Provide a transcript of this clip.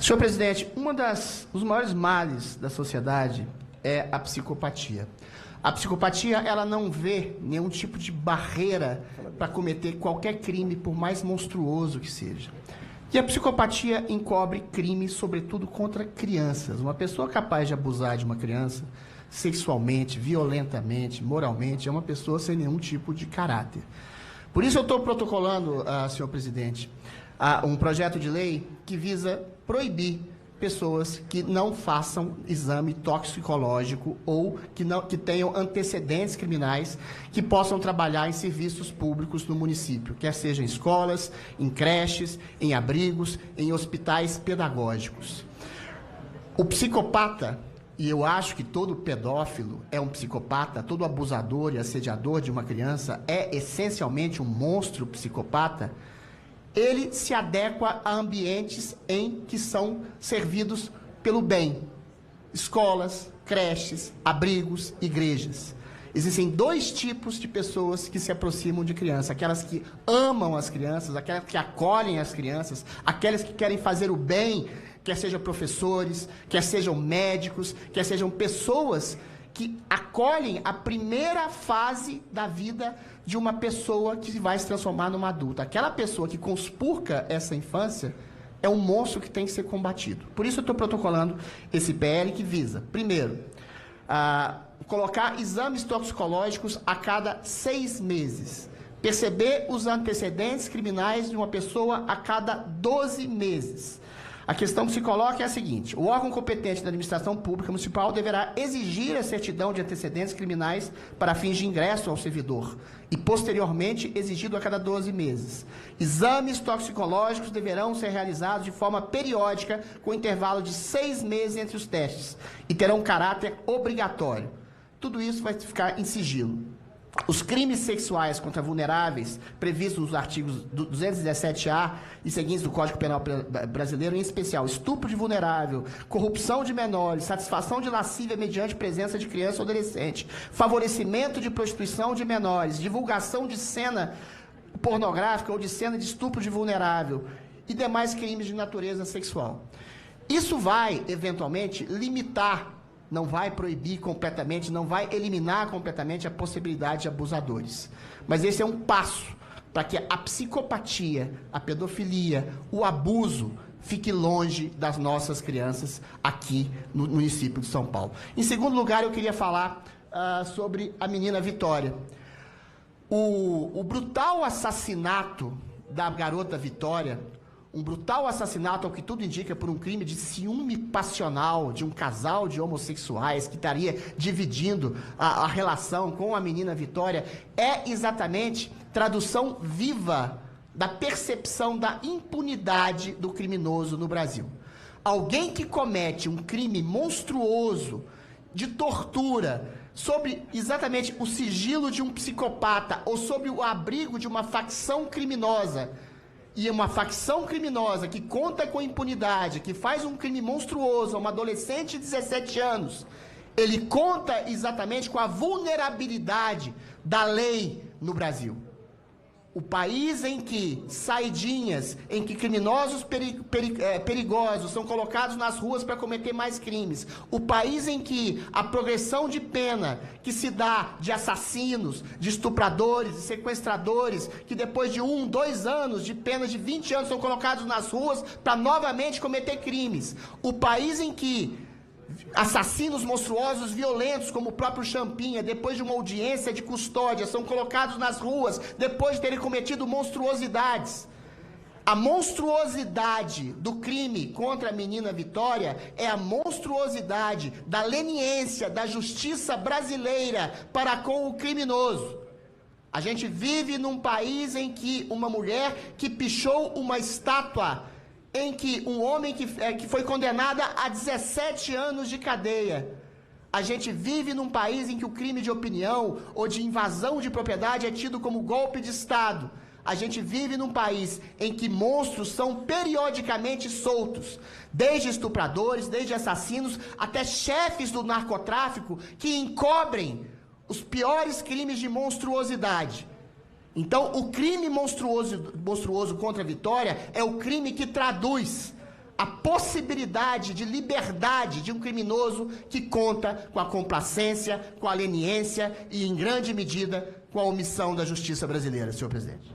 Senhor presidente, dos maiores males da sociedade é a psicopatia. A psicopatia, ela não vê nenhum tipo de barreira para cometer qualquer crime, por mais monstruoso que seja. E a psicopatia encobre crimes, sobretudo contra crianças. Uma pessoa capaz de abusar de uma criança sexualmente, violentamente, moralmente, é uma pessoa sem nenhum tipo de caráter. Por isso eu estou protocolando, senhor presidente, um projeto de lei que visa proibir pessoas que não façam exame toxicológico ou que tenham antecedentes criminais que possam trabalhar em serviços públicos no município, quer seja em escolas, em creches, em abrigos, em hospitais pedagógicos. O psicopata, e eu acho que todo pedófilo é um psicopata, todo abusador e assediador de uma criança é essencialmente um monstro psicopata. Ele se adequa a ambientes em que são servidos pelo bem. Escolas, creches, abrigos, igrejas. Existem dois tipos de pessoas que se aproximam de crianças. Aquelas que amam as crianças, aquelas que acolhem as crianças, aquelas que querem fazer o bem, quer sejam professores, quer sejam médicos, quer sejam pessoas que acolhem a primeira fase da vida de uma pessoa que vai se transformar numa adulta. Aquela pessoa que conspurca essa infância é um monstro que tem que ser combatido. Por isso eu estou protocolando esse PL que visa, primeiro, colocar exames toxicológicos a cada 6 meses. Perceber os antecedentes criminais de uma pessoa a cada 12 meses. A questão que se coloca é a seguinte: o órgão competente da administração pública municipal deverá exigir a certidão de antecedentes criminais para fins de ingresso ao servidor e, posteriormente, exigido a cada 12 meses. Exames toxicológicos deverão ser realizados de forma periódica, com intervalo de 6 meses entre os testes, e terão caráter obrigatório. Tudo isso vai ficar em sigilo. Os crimes sexuais contra vulneráveis, previstos nos artigos 217-A e seguintes do Código Penal Brasileiro, em especial estupro de vulnerável, corrupção de menores, satisfação de lascívia mediante presença de criança ou adolescente, favorecimento de prostituição de menores, divulgação de cena pornográfica ou de cena de estupro de vulnerável e demais crimes de natureza sexual. Isso vai, eventualmente, limitar, não vai proibir completamente, não vai eliminar completamente a possibilidade de abusadores. Mas esse é um passo para que a psicopatia, a pedofilia, o abuso fique longe das nossas crianças aqui no município de São Paulo. Em segundo lugar, eu queria falar sobre a menina Vitória. O brutal assassinato da garota Vitória, um brutal assassinato, ao que tudo indica, por um crime de ciúme passional de um casal de homossexuais que estaria dividindo a relação com a menina Vitória, é exatamente tradução viva da percepção da impunidade do criminoso no Brasil. Alguém que comete um crime monstruoso de tortura sobre exatamente o sigilo de um psicopata ou sobre o abrigo de uma facção criminosa, e uma facção criminosa que conta com impunidade, que faz um crime monstruoso a uma adolescente de 17 anos, ele conta exatamente com a vulnerabilidade da lei no Brasil. O país em que saidinhas, em que criminosos perigosos são colocados nas ruas para cometer mais crimes. O país em que a progressão de pena que se dá de assassinos, de estupradores, de sequestradores, que depois de 1, 2 anos de pena de 20 anos são colocados nas ruas para novamente cometer crimes. O país em que assassinos monstruosos, violentos, como o próprio Champinha, depois de uma audiência de custódia, são colocados nas ruas depois de terem cometido monstruosidades. A monstruosidade do crime contra a menina Vitória é a monstruosidade da leniência da justiça brasileira para com o criminoso. A gente vive num país em que uma mulher que pichou uma estátua, em que um homem que foi condenado a 17 anos de cadeia. A gente vive num país em que o crime de opinião ou de invasão de propriedade é tido como golpe de Estado. A gente vive num país em que monstros são periodicamente soltos, desde estupradores, desde assassinos, até chefes do narcotráfico que encobrem os piores crimes de monstruosidade. Então, o crime monstruoso contra a Vitória é o crime que traduz a possibilidade de liberdade de um criminoso que conta com a complacência, com a leniência e, em grande medida, com a omissão da justiça brasileira, senhor presidente.